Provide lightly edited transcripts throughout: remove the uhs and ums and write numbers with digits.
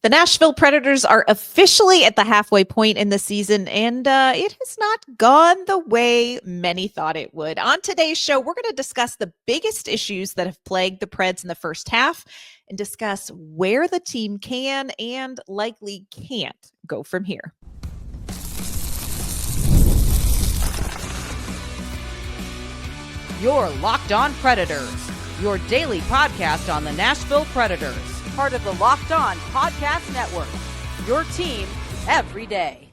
The Nashville Predators are officially at the halfway point in the season, and it has not gone the way many thought it would. On today's show, we're going to discuss the biggest issues that have plagued the Preds in the first half and discuss where the team can and likely can't go from here. You're Locked On Predators, your daily podcast on the Nashville Predators. Part of the Locked On Podcast Network, your team every day.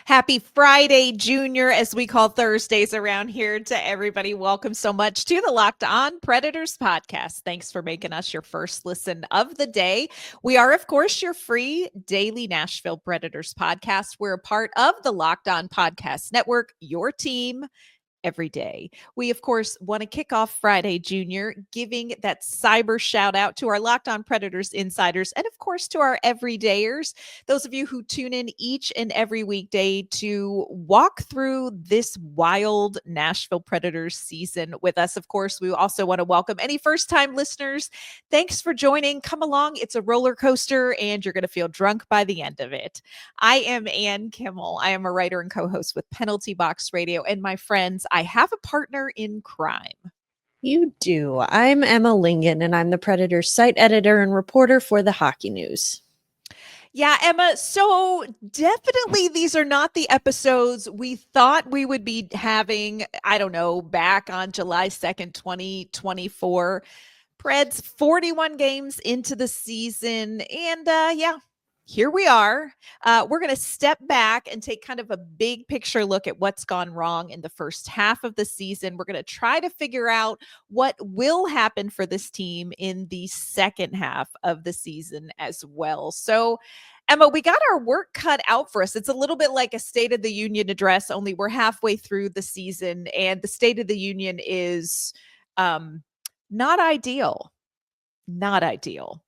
Happy Friday, Junior, as we call Thursdays around here, to everybody. Welcome so much to the Locked On Predators podcast. Thanks for making us your first listen of the day. We are, of course, your free daily Nashville Predators podcast. We're a part of the Locked On Podcast Network, your team every day. We, of course, want to kick off Friday, Junior, giving that cyber shout out to our Locked On Predators insiders and, of course, to our everydayers, those of you who tune in each and every weekday to walk through this wild Nashville Predators season with us. Of course, we also want to welcome any first-time listeners. Thanks for joining. Come along. It's a roller coaster, and you're going to feel drunk by the end of it. I am Ann Kimmel. I am a writer and co-host with Penalty Box Radio, and my friends, I have a partner in crime. You do. I'm Emma Lingen, and I'm the Predators site editor and reporter for the Hockey News. Yeah, Emma, so definitely these are not the episodes we thought we would be having, I don't know, back on July 2nd, 2024. Preds 41 games into the season, and here we are. We're going to step back and take kind of a big picture look at what's gone wrong in the first half of the season. We're going to try to figure out what will happen for this team in the second half of the season as well. So, Emma, we got our work cut out for us. It's a little bit like a State of the Union address, only we're halfway through the season, and the State of the Union is not ideal. Not ideal.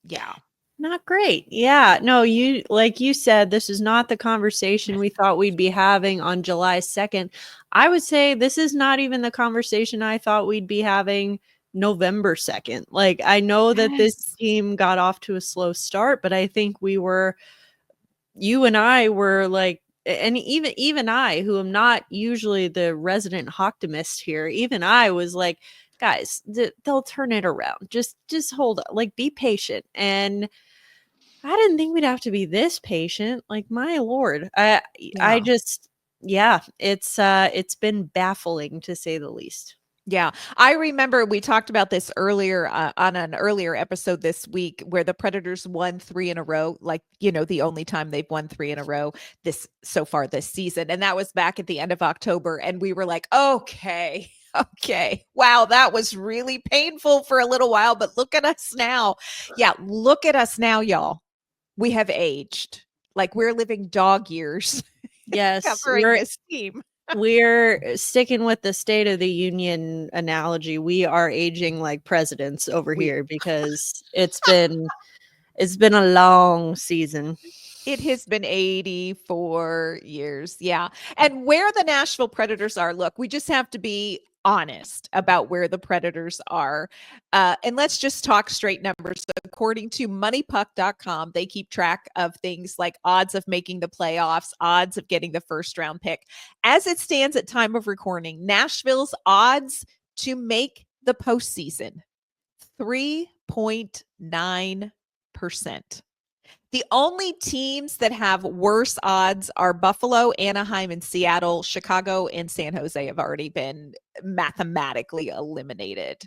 Yeah. Not great. Yeah. No, like you said, this is not the conversation we thought we'd be having on July 2nd. I would say this is not even the conversation I thought we'd be having November 2nd. Like, I know that this team got off to a slow start, but I think you and I were like, and even I, who am not usually the resident optimist here, even I was like, guys, they'll turn it around. Just hold on, like, be patient. And I didn't think we'd have to be this patient. Like, my Lord, it's been baffling to say the least. Yeah, I remember we talked about this earlier on an earlier episode this week where the Predators won 3 in a row, like, the only time they've won 3 in a row so far this season. And that was back at the end of October. And we were like, okay. Wow, that was really painful for a little while, but look at us now. Yeah, look at us now, y'all. We have aged. Like, we're living dog years. Yes, covering this team. We're sticking with the State of the Union analogy. We are aging like presidents over here because it's been a long season. It has been 84 years. Yeah. And where the Nashville Predators are, look, we just have to be honest about where the Predators are. And let's just talk straight numbers. According to moneypuck.com, they keep track of things like odds of making the playoffs, odds of getting the first round pick. As it stands at time of recording, Nashville's odds to make the postseason, 3.9%. The only teams that have worse odds are Buffalo, Anaheim, and Seattle. Chicago and San Jose have already been mathematically eliminated.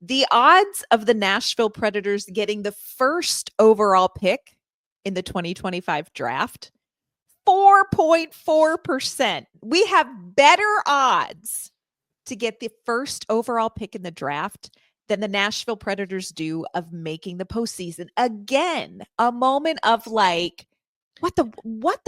The odds of the Nashville Predators getting the first overall pick in the 2025 draft, 4.4%. We have better odds to get the first overall pick in the draft than the Nashville Predators do of making the postseason. Again, a moment of like, what the what?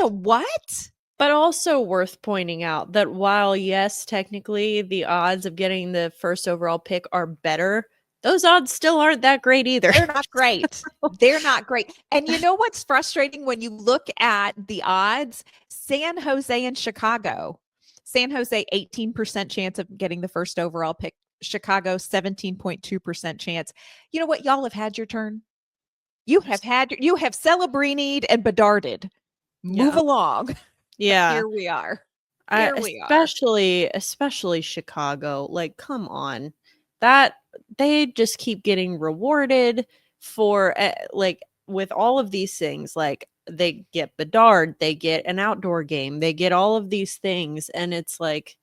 But also worth pointing out that while, yes, technically the odds of getting the first overall pick are better, those odds still aren't that great either. They're not great. They're not great. And you know what's frustrating when you look at the odds? San Jose and Chicago. San Jose, 18% chance of getting the first overall pick. Chicago, 17.2% chance. You know what? Y'all have had your turn. You have Celebrini'd and Bedarded. Move Yeah. along. Yeah. Here we are. Here we are. Especially Chicago. Like, come on. That they just keep getting rewarded for like with all of these things. Like they get Bedard, they get an outdoor game, they get all of these things, and it's like,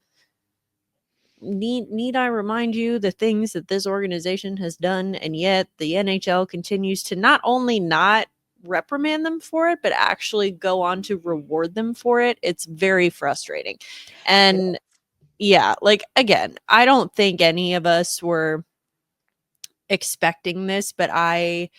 need I remind you the things that this organization has done, and yet the NHL continues to not only not reprimand them for it, but actually go on to reward them for it. It's very frustrating. And yeah, like again, I don't think any of us were expecting this, but I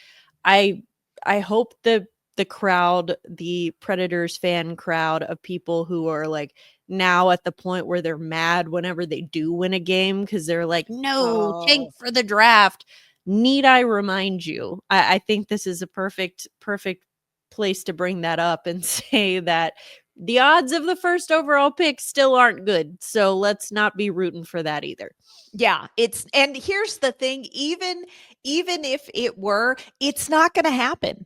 I hope the crowd, the Predators fan crowd of people who are like now at the point where they're mad whenever they do win a game because they're like, no, tank for the draft. Need I remind you? I think this is a perfect place to bring that up and say that the odds of the first overall pick still aren't good. So let's not be rooting for that either. Yeah, and here's the thing, even if it were, it's not going to happen.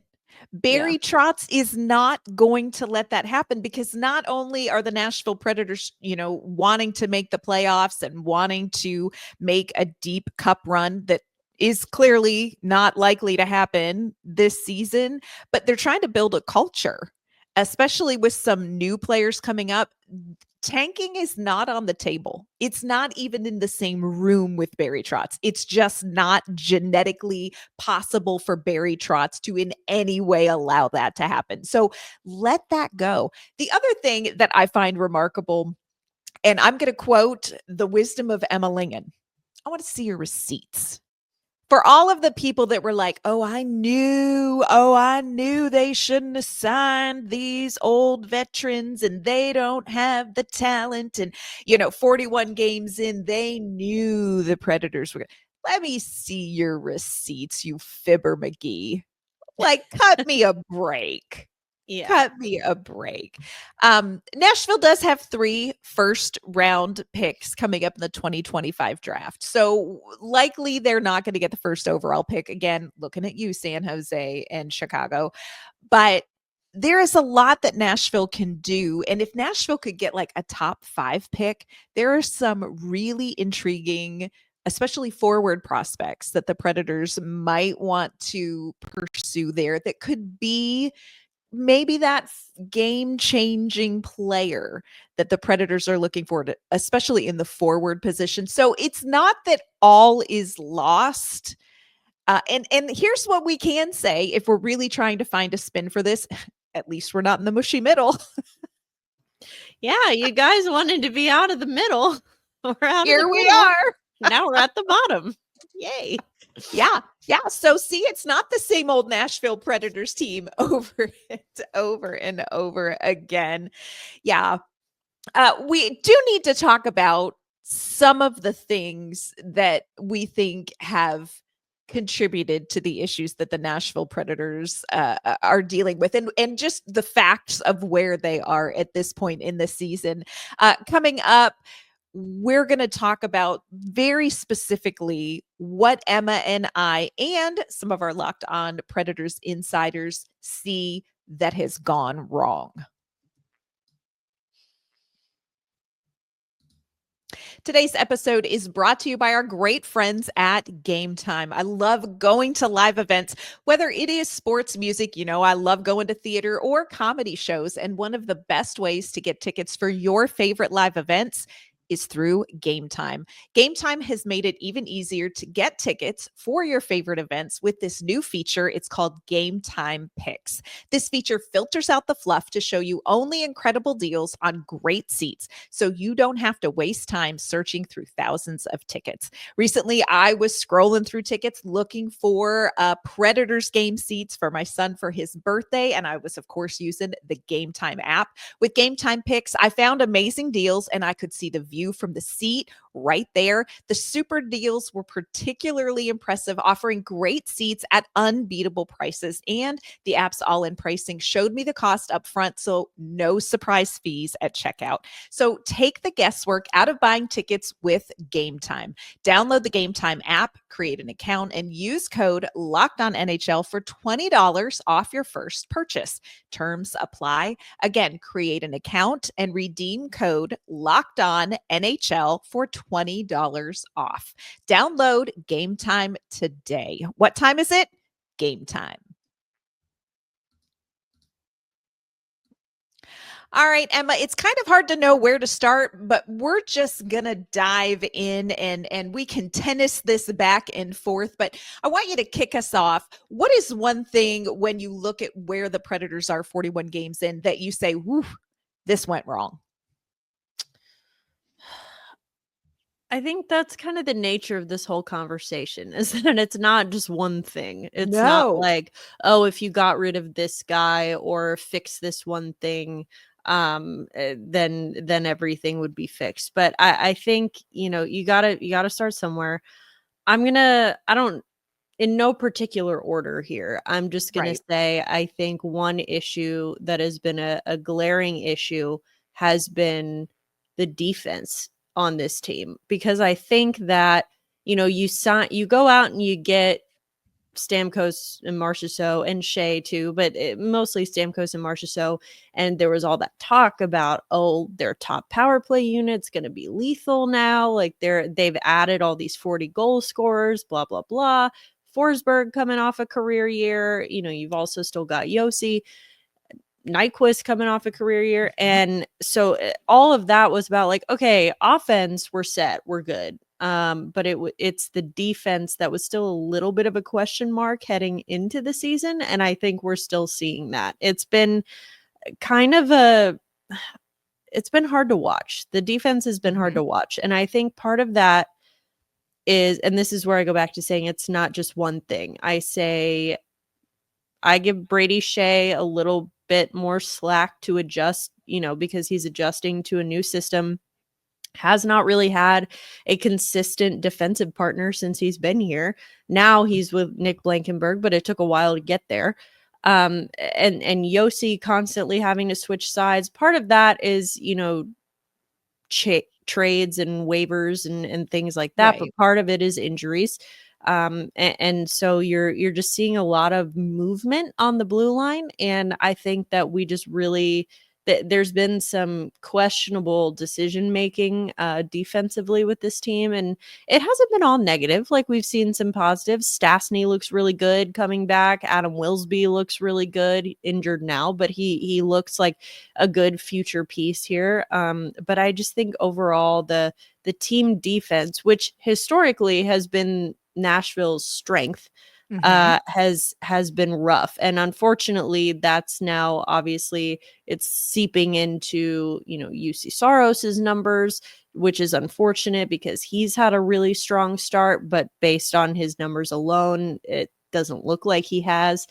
Barry Trotz is not going to let that happen because not only are the Nashville Predators, wanting to make the playoffs and wanting to make a deep cup run that is clearly not likely to happen this season, but they're trying to build a culture, especially with some new players coming up. Tanking is not on the table. It's not even in the same room with Barry Trotz. It's just not genetically possible for Barry Trotz to in any way allow that to happen. So let that go. The other thing that I find remarkable, and I'm going to quote the wisdom of Emma Lingen. I want to see your receipts. For all of the people that were like, oh, I knew they shouldn't have signed these old veterans and they don't have the talent. And, 41 games in, they knew the Predators were. Let me see your receipts, you fibber McGee. Like, cut me a break. Yeah. Cut me a break. Nashville does have 3 first-round picks coming up in the 2025 draft. So likely they're not going to get the first overall pick. Again, looking at you, San Jose and Chicago. But there is a lot that Nashville can do. And if Nashville could get like a top 5 pick, there are some really intriguing, especially forward prospects that the Predators might want to pursue there that could be maybe that game-changing player that the Predators are looking for, especially in the forward position. So it's not that all is lost. And here's what we can say if we're really trying to find a spin for this. At least we're not in the mushy middle. Yeah, you guys wanted to be out of the middle. We're out Here of the we middle. are. Now we're at the bottom. Yay. Yeah. So see, it's not the same old Nashville Predators team over and over again. Yeah. We do need to talk about some of the things that we think have contributed to the issues that the Nashville Predators are dealing with, and just the facts of where they are at this point in the season. Coming up, we're going to talk about very specifically what Emma and I and some of our Locked On Predators insiders see that has gone wrong. Today's episode is brought to you by our great friends at Game Time. I love going to live events, whether it is sports, music, I love going to theater or comedy shows. And one of the best ways to get tickets for your favorite live events is through Game Time. Game Time has made it even easier to get tickets for your favorite events with this new feature. It's called Game Time Picks. This feature filters out the fluff to show you only incredible deals on great seats, so you don't have to waste time searching through thousands of tickets. Recently, I was scrolling through tickets looking for Predators game seats for my son for his birthday, and I was, of course, using the Game Time app. With Game Time Picks, I found amazing deals, and I could see the view from the seat right there. The super deals were particularly impressive, offering great seats at unbeatable prices. And the app's all-in pricing showed me the cost up front, so no surprise fees at checkout. So take the guesswork out of buying tickets with Game Time. Download the Game Time app, create an account, and use code LOCKEDONNHL for $20 off your first purchase. Terms apply. Again, create an account and redeem code LOCKEDONNHL for $20 off. Download Game Time today. What time is it? Game time. All right, Emma, it's kind of hard to know where to start, but we're just going to dive in and we can tennis this back and forth, but I want you to kick us off. What is one thing when you look at where the Predators are 41 games in that you say, whew, this went wrong? I think that's kind of the nature of this whole conversation is that it's not just one thing. It's not No. like, oh, if you got rid of this guy or fix this one thing, then everything would be fixed. But I think, you gotta start somewhere. I don't, in no particular order here. I'm just gonna Right. say I think one issue that has been a glaring issue has been the defense on this team, because I think that you go out and you get Stamkos and Marchessault and Skjei too, but mostly Stamkos and Marchessault. And there was all that talk about, oh, their top power play unit's going to be lethal now. Like they've added all these 40 goal scorers, blah, blah, blah. Forsberg coming off a career year. You've also still got Josi. Nyquist coming off a career year. And so all of that was about like, okay, offense, we're set, we're good. But it's the defense that was still a little bit of a question mark heading into the season. And I think we're still seeing that. It's been kind of it's been hard to watch. The defense has been hard to watch. And I think part of that is, and this is where I go back to saying it's not just one thing. I give Brady Skjei a little bit more slack to adjust, because he's adjusting to a new system. Has not really had a consistent defensive partner since he's been here. Now he's with Nick Blankenburg, but it took a while to get there. And Josi constantly having to switch sides. Part of that is, trades and waivers and things like that. Right. But part of it is injuries. And so you're just seeing a lot of movement on the blue line. And I think that we just really, there's been some questionable decision making defensively with this team, and it hasn't been all negative. Like, we've seen some positives. Stastny looks really good coming back. Adam Wilsby looks really good, injured now, but he looks like a good future piece here. But I just think overall the team defense, which historically has been Nashville's strength, has been rough. And unfortunately, that's now obviously it's seeping into, UC Saros's numbers, which is unfortunate because he's had a really strong start, but based on his numbers alone, it doesn't look like he has.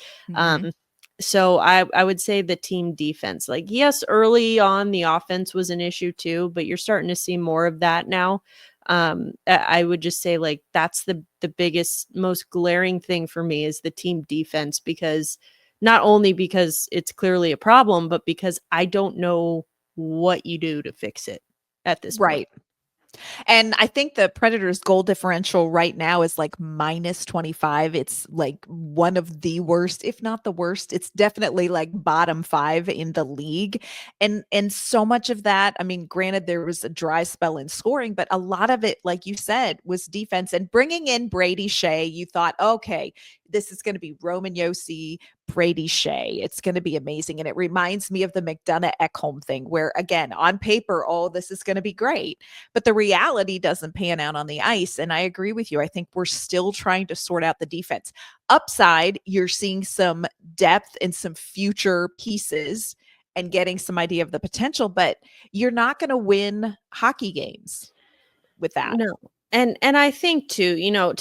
So I would say the team defense, like, yes, early on the offense was an issue too, but you're starting to see more of that now. I would just say, like, that's the biggest, most glaring thing for me is the team defense, because not only because it's clearly a problem, but because I don't know what you do to fix it at this point. Right. And I think the Predators' goal differential right now is like -25. It's like one of the worst, if not the worst. It's definitely like bottom 5 in the league. And so much of that, I mean, granted, there was a dry spell in scoring, but a lot of it, like you said, was defense. And bringing in Brady Skjei, you thought, okay, this is going to be Roman Josi, Brady Skjei. It's going to be amazing. And it reminds me of the McDonough-Ekholm thing where, again, on paper, oh, this is going to be great. But the reality doesn't pan out on the ice. And I agree with you. I think we're still trying to sort out the defense. Upside, you're seeing some depth and some future pieces and getting some idea of the potential, but you're not going to win hockey games with that. No. And I think too,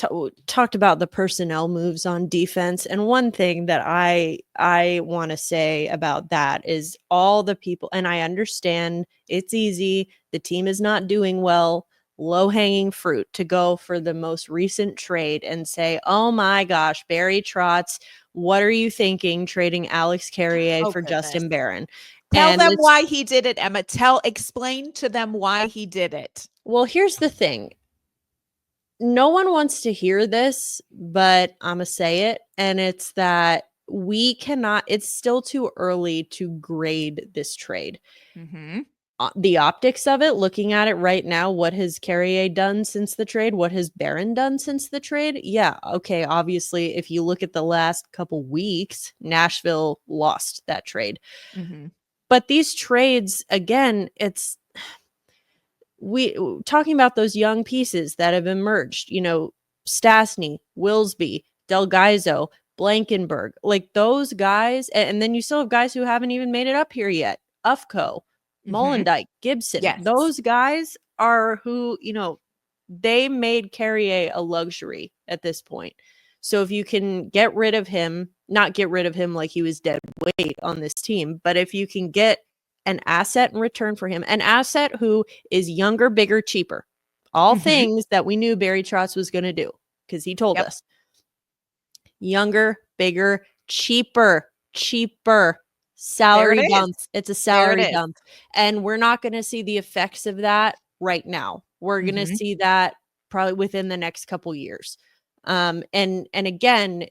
talked about the personnel moves on defense. And one thing that I want to say about that is all the people, and I understand it's easy. The team is not doing well. low-hanging fruit to go for the most recent trade and say, oh my gosh, Barry Trotz, what are you thinking trading Alex Carrier for goodness. Justin Barron? Tell them why he did it, Emma. Explain to them why he did it. Well, here's the thing. No one wants to hear this, but I'm going to say it. And it's that it's still too early to grade this trade. Mm-hmm. The optics of it, looking at it right now, what has Carrier done since the trade? What has Barron done since the trade? Yeah, okay, obviously, if you look at the last couple weeks, Nashville lost that trade. Mm-hmm. But these trades, again, we talking about those young pieces that have emerged, Stastny, Willsby, Del Gaizo, Blankenberg, like those guys. And then you still have guys who haven't even made it up here yet. Ufco, Molendyk, Gibson. Yes. Those guys are who, they made Carrier a luxury at this point. So if you can get rid of him, not get rid of him like he was dead weight on this team, but if you can get an asset in return for him, an asset who is younger, bigger, cheaper. All things that we knew Barry Trotz was going to do because he told us. Younger, bigger, cheaper, salary bump. It's a salary dump. And we're not going to see the effects of that right now. We're going to see that probably within the next couple years. And again,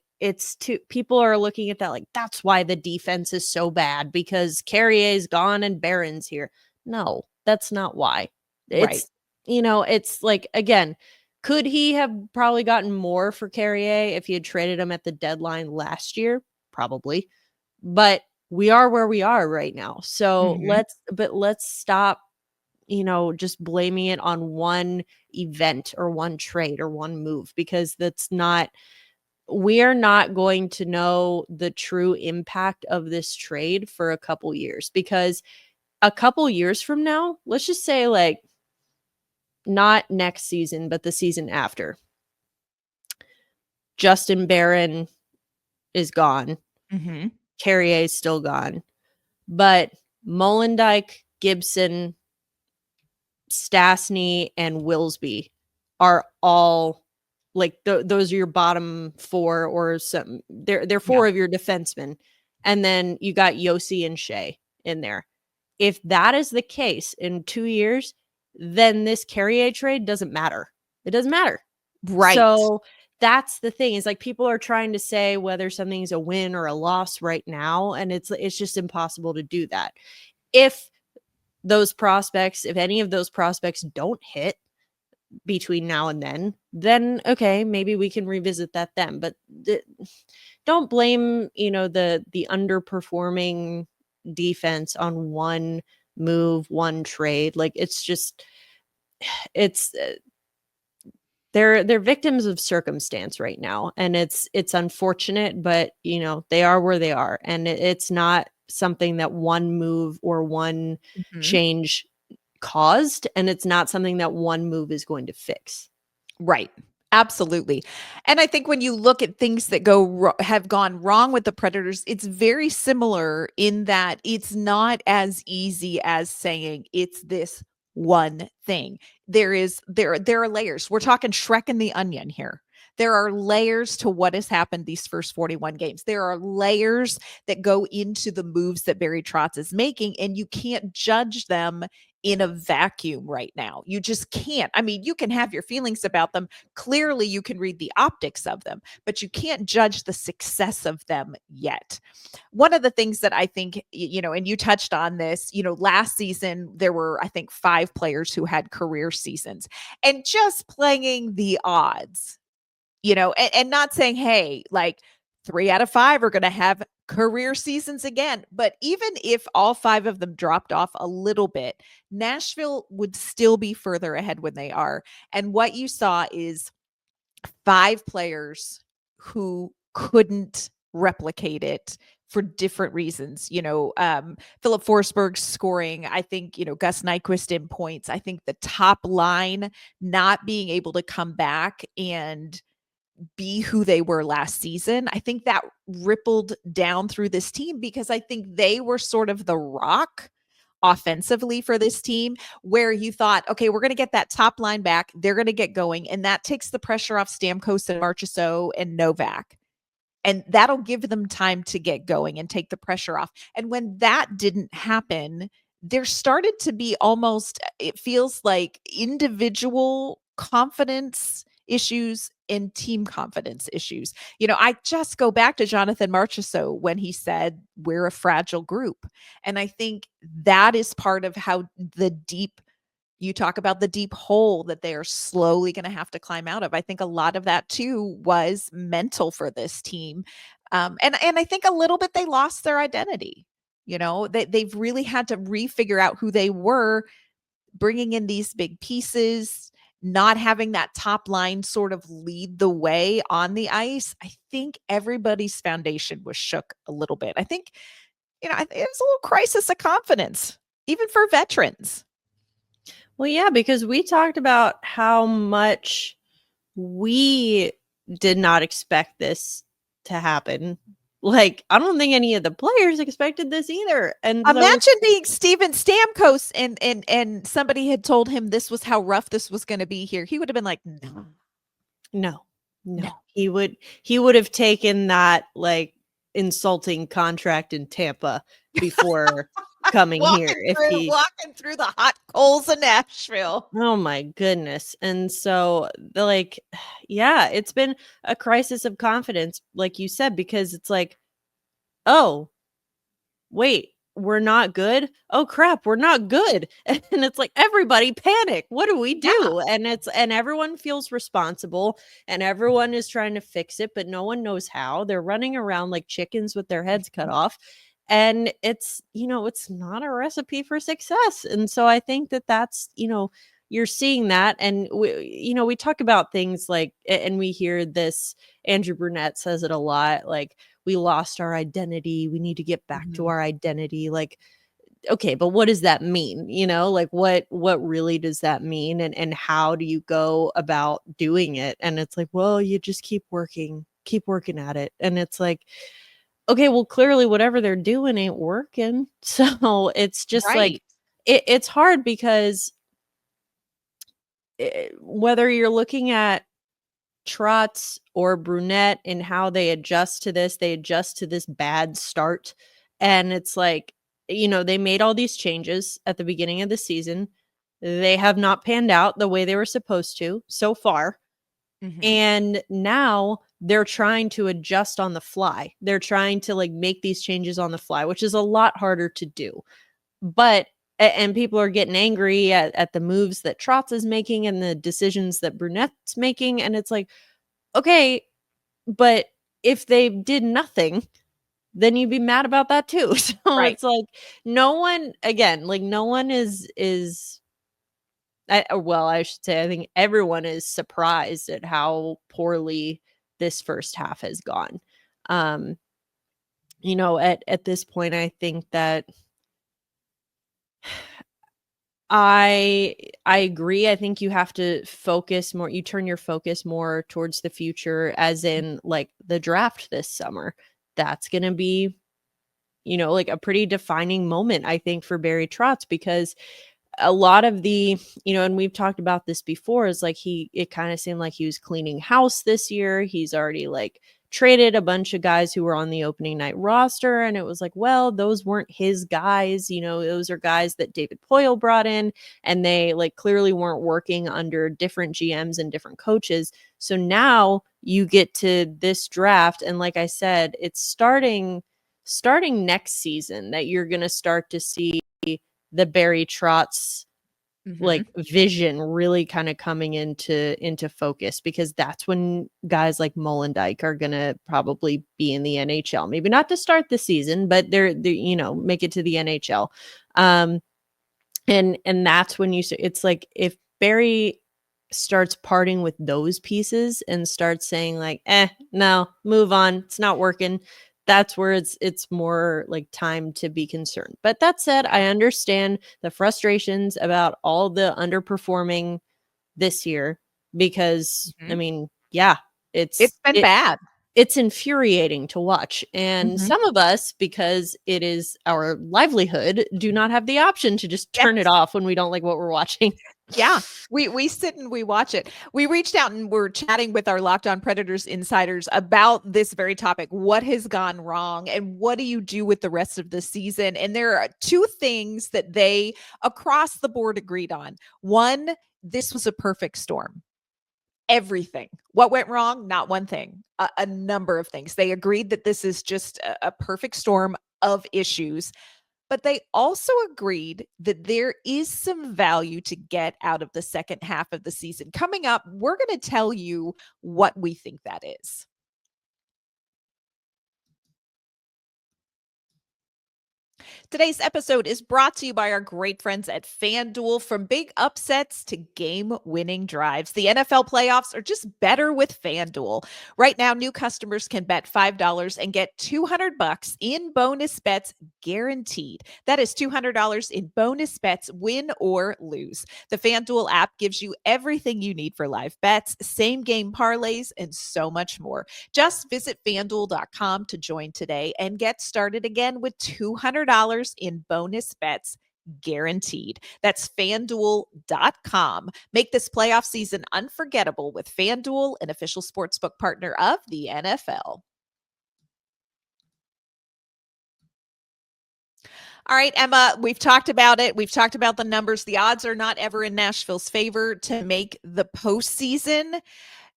people are looking at that like, that's why the defense is so bad because Carrier's gone and Barron's here. No, that's not why. It's, it's like, again, could he have probably gotten more for Carrier if he had traded him at the deadline last year? Probably. But we are where we are right now. So let's stop, just blaming it on one event or one trade or one move because we are not going to know the true impact of this trade for a couple years because a couple years from now, let's just say like not next season, but the season after, Justin Barron is gone. Carrier is still gone, but Molendyk, Gibson, Stastny, and Willsby are all like those are your bottom four or some. They're four of your defensemen, and then you got Yossi and Skjei in there. If that is the case in 2 years, then this Carrier trade doesn't matter. It doesn't matter, right? So that's the thing. Is like people are trying to say whether something's a win or a loss right now, and it's just impossible to do that. If any of those prospects don't hit between now and then okay, maybe we can revisit that then. But don't blame, the underperforming defense on one move, one trade. Like they're victims of circumstance right now, and it's unfortunate, but they are where they are, and it's not something that one move or one change caused, and it's not something that one move is going to fix. Right. Absolutely. And I think when you look at things that have gone wrong with the Predators, it's very similar in that it's not as easy as saying it's this one thing. There are layers. We're talking Shrek and the Onion here. There are layers to what has happened these first 41 games. There are layers that go into the moves that Barry Trotz is making, and you can't judge them in a vacuum right now. You just can't. I mean, you can have your feelings about them. Clearly, you can read the optics of them, but you can't judge the success of them yet. One of the things that I think, and you touched on this, last season, there were, I think, 5 players who had career seasons, and just playing the odds, and not saying, hey, like 3 out of 5 are going to have career seasons again. But even if all 5 of them dropped off a little bit, Nashville would still be further ahead when they are. And what you saw is 5 players who couldn't replicate it for different reasons. Philip Forsberg scoring, I think, Gus Nyquist in points. I think the top line not being able to come back and be who they were last season. I think that rippled down through this team because I think they were sort of the rock offensively for this team, where you thought, okay, we're going to get that top line back. They're going to get going. And that takes the pressure off Stamkos and Marchessault and Novak. And that'll give them time to get going and take the pressure off. And when that didn't happen, there started to be almost, it feels like, individual confidence issues and team confidence issues. I just go back to Jonathan Marchessault when he said, we're a fragile group. And I think that is part of how you talk about the deep hole that they are slowly going to have to climb out of. I think a lot of that too was mental for this team. And I think a little bit they lost their identity. They've really had to refigure out who they were, bringing in these big pieces, not having that top line sort of lead the way on the ice. I think everybody's foundation was shook a little bit. I think, it was a little crisis of confidence, even for veterans. Well, yeah, because we talked about how much we did not expect this to happen. Like, I don't think any of the players expected this either. And imagine being Steven Stamkos and somebody had told him this was how rough this was going to be here. He would have been like, no. He would have taken that like insulting contract in Tampa before coming here. Walking through the hot coals of Nashville. Oh my goodness. And so yeah, it's been a crisis of confidence, like you said, because it's like, oh, wait, we're not good. Oh crap, we're not good. And it's like, everybody panic. What do we do? Yeah. And everyone feels responsible and everyone is trying to fix it, but no one knows how. They're running around like chickens with their heads cut off. And it's, it's not a recipe for success. And so I think that's, you're seeing that. And we talk about things like, and we hear this, Andrew Brunette says it a lot, like, we lost our identity. We need to get back to our identity. Like, okay, but what does that mean? Like what really does that mean? And how do you go about doing it? And it's like, well, you just keep working at it. And it's like, okay, well, clearly whatever they're doing ain't working. So it's just like, it's hard because whether you're looking at Trotz or Brunette and how they adjust to this bad start. And it's like, they made all these changes at the beginning of the season. They have not panned out the way they were supposed to so far. And now they're trying to adjust on the fly. They're trying to like make these changes on the fly, which is a lot harder to do. And people are getting angry at the moves that Trotz is making and the decisions that Brunette's making. And it's like, okay, but if they did nothing, then you'd be mad about that too. So It's like no one is I should say, I think everyone is surprised at how poorly this first half has gone. At this point, I think that I agree. I think you have to focus more. You turn your focus more towards the future, as in like the draft this summer. That's going to be, like a pretty defining moment, I think, for Barry Trotz, because a lot of the, and we've talked about this before, is like it kind of seemed like he was cleaning house this year. He's already like traded a bunch of guys who were on the opening night roster. And it was like, well, those weren't his guys. Those are guys that David Poile brought in, and they like clearly weren't working under different GMs and different coaches. So now you get to this draft. And like I said, it's starting next season that you're going to start to see the Barry Trotz like vision really kind of coming into focus, because that's when guys like Molendyk are going to probably be in the NHL. Maybe not to start the season, but they're make it to the NHL. And that's when it's like, if Barry starts parting with those pieces and starts saying like, no, move on, it's not working, that's where it's more like time to be concerned. But that said, I understand the frustrations about all the underperforming this year, because I mean, yeah, it's been bad. it's infuriating to watch. And Mhm. some of us, because it is our livelihood, do not have the option to just turn it Yes. off when we don't like what we're watching. Yeah, we sit and we watch it. We reached out and we're chatting with our Locked On Predators insiders about this very topic. What has gone wrong and what do you do with the rest of the season? And there are two things that they across the board agreed on. One, this was a perfect storm. Everything. What went wrong? Not one thing. A number of things. They agreed that this is just a perfect storm of issues, but they also agreed that there is some value to get out of the second half of the season. Coming up, we're going to tell you what we think that is. Today's episode is brought to you by our great friends at FanDuel. From big upsets to game-winning drives, the NFL playoffs are just better with FanDuel. Right now, new customers can bet $5 and get $200 in bonus bets guaranteed. That is $200 in bonus bets, win or lose. The FanDuel app gives you everything you need for live bets, same-game parlays, and so much more. Just visit FanDuel.com to join today and get started again with $200 in bonus bets guaranteed. That's FanDuel.com. Make this playoff season unforgettable with FanDuel, an official sportsbook partner of the NFL. All right, Emma, we've talked about it. We've talked about the numbers. The odds are not ever in Nashville's favor to make the postseason.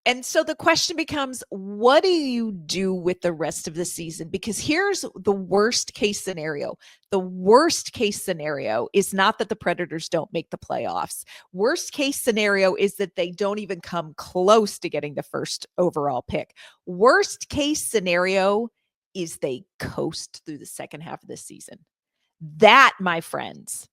And so the question becomes, what do you do with the rest of the season? Because here's the worst case scenario. The worst case scenario is not that the Predators don't make the playoffs. Worst case scenario is that they don't even come close to getting the first overall pick. Worst case scenario is they coast through the second half of the season. That, my friends,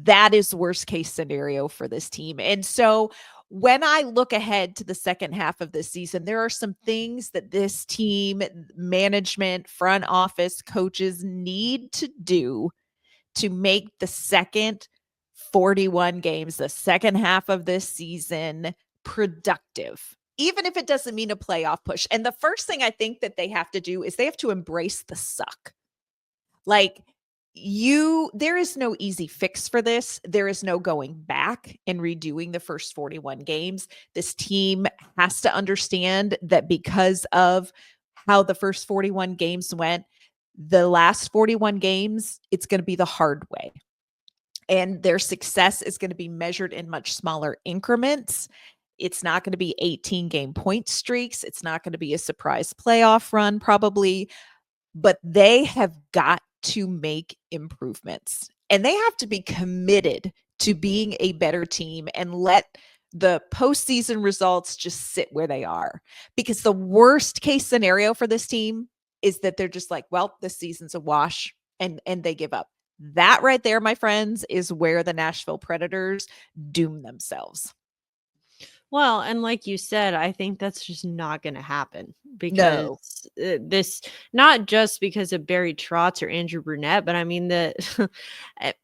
that is worst case scenario for this team. And so when I look ahead to the second half of this season, there are some things that this team, management, front office, coaches need to do to make the second 41 games, the second half of this season, productive, even if it doesn't mean a playoff push. And the first thing I think that they have to do is they have to embrace the suck. Like, there is no easy fix for this. There is no going back and redoing the first 41 games. This team has to understand that because of how the first 41 games went, the last 41 games, it's going to be the hard way. And their success is going to be measured in much smaller increments. It's not going to be 18 game point streaks. It's not going to be a surprise playoff run, probably, but they have got to make improvements and they have to be committed to being a better team and let the postseason results just sit where they are. Because the worst case scenario for this team is that they're just like, well, this season's a wash and they give up. That right there, my friends, is where the Nashville Predators doom themselves. Well, and like you said, I think that's just not going to happen No. because this, not just because of Barry Trotz or Andrew Brunette, but I mean,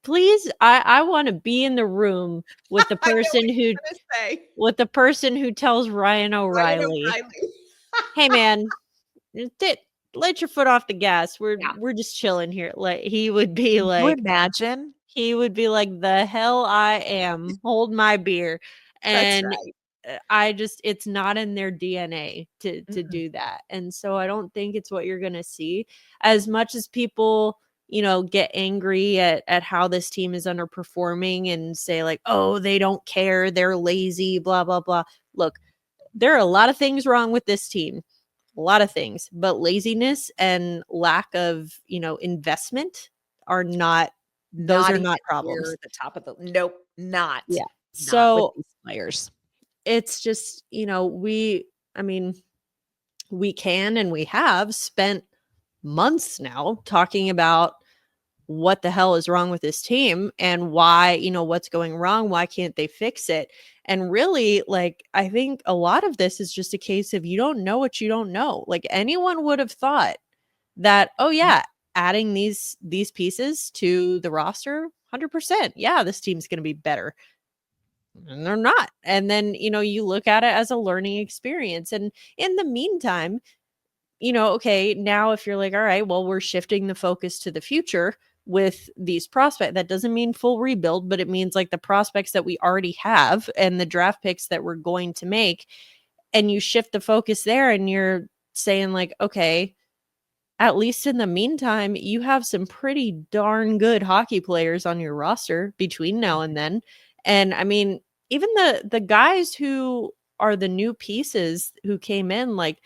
please, I want to be in the room with the person with the person who tells Ryan O'Reilly, hey man, let your foot off the gas. We're just chilling here. Like he would be Can you like, imagine? he would be like, the hell I am. Hold my beer. That's And right. it's not in their DNA to do that. And so I don't think it's what you're going to see as much as people, get angry at how this team is underperforming and say like, oh, they don't care. They're lazy, blah, blah, blah. Look, there are a lot of things wrong with this team. A lot of things, but laziness and lack of, investment are not, those Not are even not near problems. the top of the nope, not. Yeah. Not with So these players. it's just, I mean, we can and we have spent months now talking about what the hell is wrong with this team and why, what's going wrong? Why can't they fix it? And really, like, I think a lot of this is just a case of you don't know what you don't know. Like anyone would have thought that, oh yeah, adding these pieces to the roster, 100%. Yeah, this team's going to be better. And they're not. And then, you look at it as a learning experience. And in the meantime, okay, now if you're like, all right, well, we're shifting the focus to the future with these prospects, that doesn't mean full rebuild, but it means like the prospects that we already have and the draft picks that we're going to make. And you shift the focus there and you're saying like, okay, at least in the meantime, you have some pretty darn good hockey players on your roster between now and then. And I mean, even the guys who are the new pieces who came in, like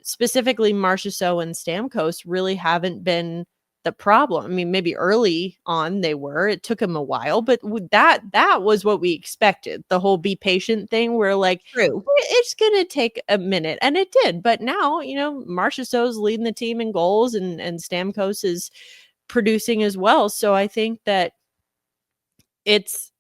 specifically Marchessault and Stamkos, really haven't been the problem. I mean, maybe early on they were. It took them a while, but that was what we expected. The whole be patient thing, where like True. it's gonna take a minute, and it did. But now, Marchessault's leading the team in goals, and Stamkos is producing as well. So I think that it's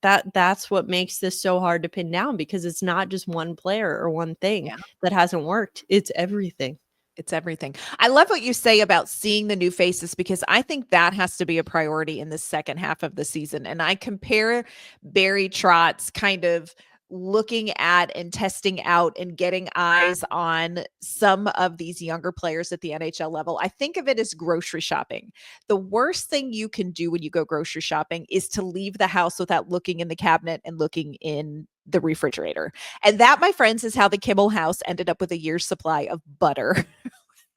that's what makes this so hard to pin down, because it's not just one player or one thing that hasn't worked. It's everything. It's everything. I love what you say about seeing the new faces, because I think that has to be a priority in the second half of the season. And I compare Barry Trotz kind of looking at and testing out and getting eyes on some of these younger players at the NHL level. I think of it as grocery shopping. The worst thing you can do when you go grocery shopping is to leave the house without looking in the cabinet and looking in the refrigerator. And that, my friends, is how the Kimmel house ended up with a year's supply of butter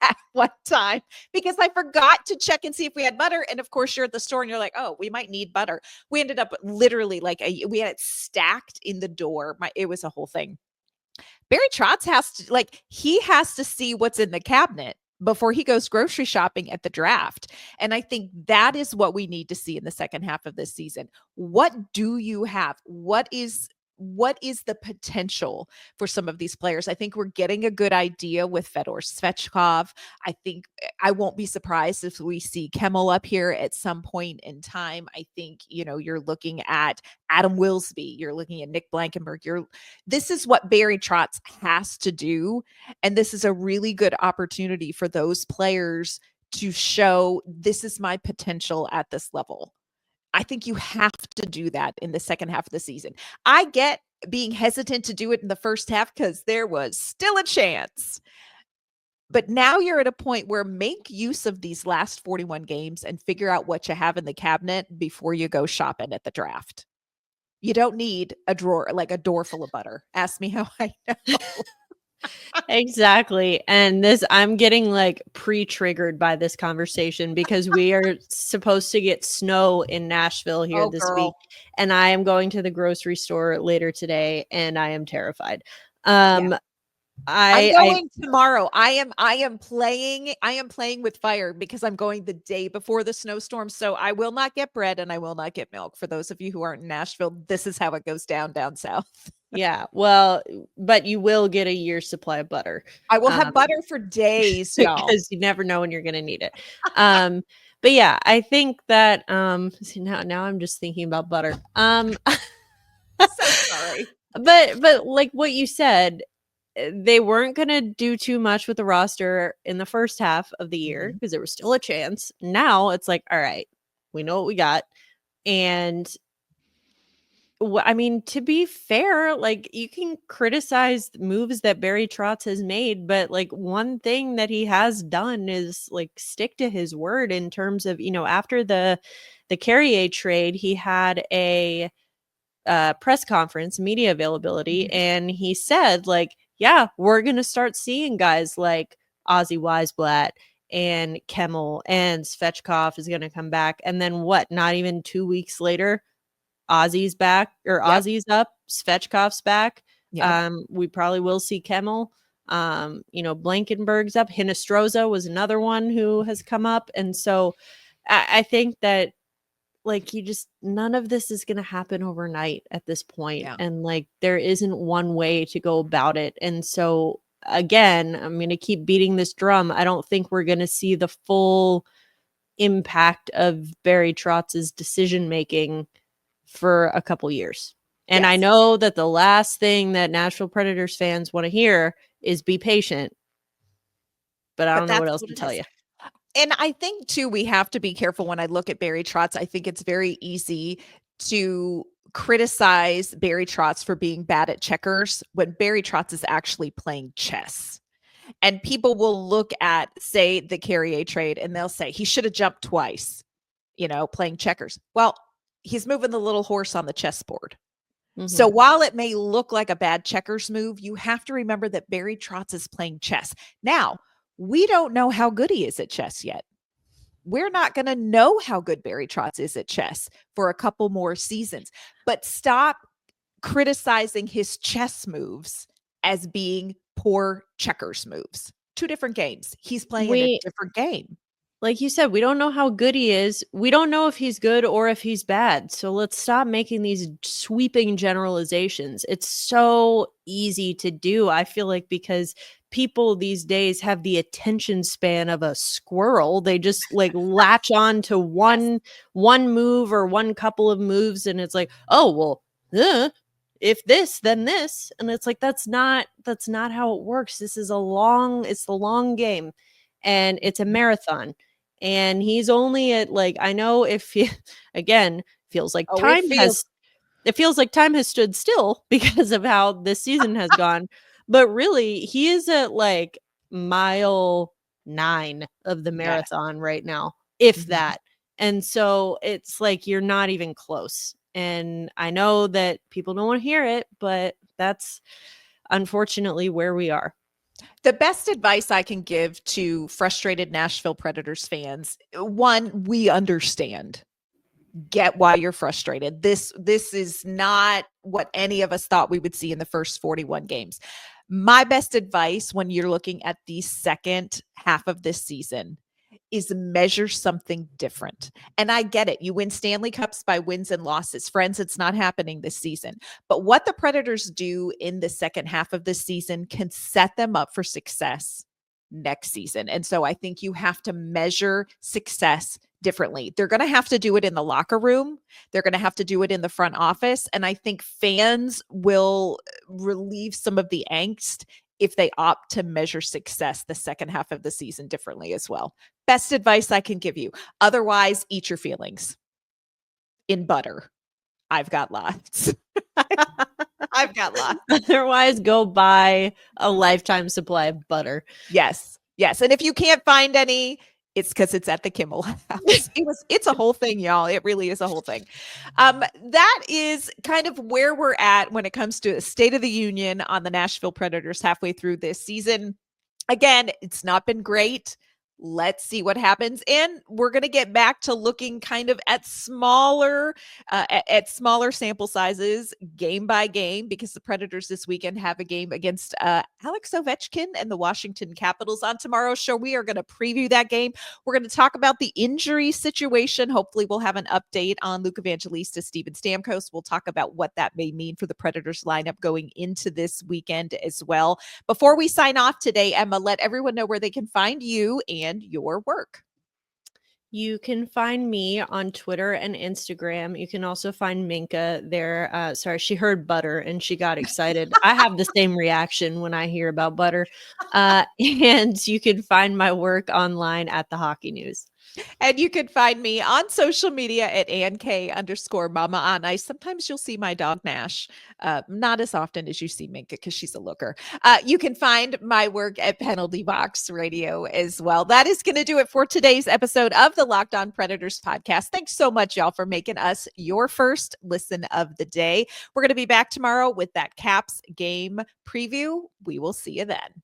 at one time, because I forgot to check and see if we had butter. And of course, you're at the store and you're like, oh, we might need butter. We ended up literally we had it stacked in the door. It was a whole thing. Barry Trotz he has to see what's in the cabinet before he goes grocery shopping at the draft. And I think that is what we need to see in the second half of this season. What do you have? What is the potential for some of these players? I think we're getting a good idea with Fedor Svechkov. I think I won't be surprised if we see Kimmel up here at some point in time. I think, you're looking at Adam Wilsby, you're looking at Nick Blankenberg. This is what Barry Trotz has to do. And this is a really good opportunity for those players to show, this is my potential at this level. I think you have to do that in the second half of the season. I get being hesitant to do it in the first half because there was still a chance. But now you're at a point where make use of these last 41 games and figure out what you have in the cabinet before you go shopping at the draft. You don't need a door full of butter. Ask me how I know. Exactly. And I'm getting like pre-triggered by this conversation, because we are supposed to get snow in Nashville here this week. And I am going to the grocery store later today, and I am terrified. I'm going tomorrow. I am playing with fire, because I'm going the day before the snowstorm. So I will not get bread and I will not get milk. For those of you who aren't in Nashville, this is how it goes down south. Yeah, well, but you will get a year's supply of butter. I will have butter for days, y'all, because you never know when you're going to need it. But yeah, I think that see, now I'm just thinking about butter. So sorry. But like what you said, they weren't going to do too much with the roster in the first half of the year because there was still a chance. Now it's like, all right, we know what we got. And I mean, to be fair, like, you can criticize moves that Barry Trotz has made, but like one thing that he has done is like stick to his word in terms of, after the Carrier trade, he had a press conference, media availability, and he said like, yeah, we're going to start seeing guys like Ozzy Weisblatt and Kimmel, and Svechkov is going to come back. And then not even 2 weeks later, Ozzy's back, or Ozzy's up, Svechkov's back. Yep. We probably will see Kimmel. Blankenberg's up. Hinostroza was another one who has come up. And so I think that like none of this is going to happen overnight at this point. Yeah. And like there isn't one way to go about it. And so again, I'm going to keep beating this drum. I don't think we're going to see the full impact of Barry Trotz's decision making for a couple years. And yes. I know that the last thing that Nashville Predators fans want to hear is be patient, but I don't know what else to tell you. And I think too, we have to be careful when I look at Barry Trotz. I think it's very easy to criticize Barry Trotz for being bad at checkers when Barry Trotz is actually playing chess. And people will look at, say, the Carrier trade, and they'll say he should have jumped twice, playing checkers. Well, he's moving the little horse on the chessboard. So while it may look like a bad checkers move, you have to remember that Barry Trotz is playing chess. Now, we don't know how good he is at chess yet. We're not going to know how good Barry Trotz is at chess for a couple more seasons. But stop criticizing his chess moves as being poor checkers moves. Two different games. He's playing a different game. Like you said, we don't know how good he is. We don't know if he's good or if he's bad. So let's stop making these sweeping generalizations. It's so easy to do, I feel like, because people these days have the attention span of a squirrel. They just like latch on to one move or one couple of moves, and it's like, oh well, if this, then this. And it's like, that's not how it works. This is it's the long game, and it's a marathon. And he's only at, like, I know if he, again, feels like it feels like time has stood still because of how this season has gone. But really, he is at like mile 9 of the marathon right now, if that. And so it's like, you're not even close. And I know that people don't want to hear it, but that's unfortunately where we are. The best advice I can give to frustrated Nashville Predators fans, one, we understand. Get why you're frustrated. This is not what any of us thought we would see in the first 41 games. My best advice when you're looking at the second half of this season is measure something different. And I get it. You win Stanley Cups by wins and losses. Friends, it's not happening this season. But what the Predators do in the second half of this season can set them up for success next season. And so I think you have to measure success differently. They're going to have to do it in the locker room. They're going to have to do it in the front office. And I think fans will relieve some of the angst if they opt to measure success the second half of the season differently as well. Best advice I can give you. Otherwise, eat your feelings. In butter. I've got lots. I've got lots. Otherwise, go buy a lifetime supply of butter. Yes. And if you can't find any, it's because it's at the Kimmel House. It's a whole thing, y'all. It really is a whole thing. That is kind of where we're at when it comes to a State of the Union on the Nashville Predators halfway through this season. Again, it's not been great. Let's see what happens. And we're going to get back to looking kind of at smaller sample sizes game by game, because the Predators this weekend have a game against Alex Ovechkin and the Washington Capitals. On tomorrow's show, we are going to preview that game. We're going to talk about the injury situation. Hopefully we'll have an update on Luke Evangelista, Steven Stamkos. We'll talk about what that may mean for the Predators lineup going into this weekend as well. Before we sign off today, Emma, let everyone know where they can find you and your work. You can find me on Twitter and Instagram. You can also find Minka there. She heard butter and she got excited. I have the same reaction when I hear about butter. And you can find my work online at the Hockey News. And you can find me on social media at AnnK_Mama on Ice. Sometimes you'll see my dog Nash. Not as often as you see Minka because she's a looker. You can find my work at Penalty Box Radio as well. That is going to do it for today's episode of the Locked On Predators podcast. Thanks so much, y'all, for making us your first listen of the day. We're going to be back tomorrow with that Caps game preview. We will see you then.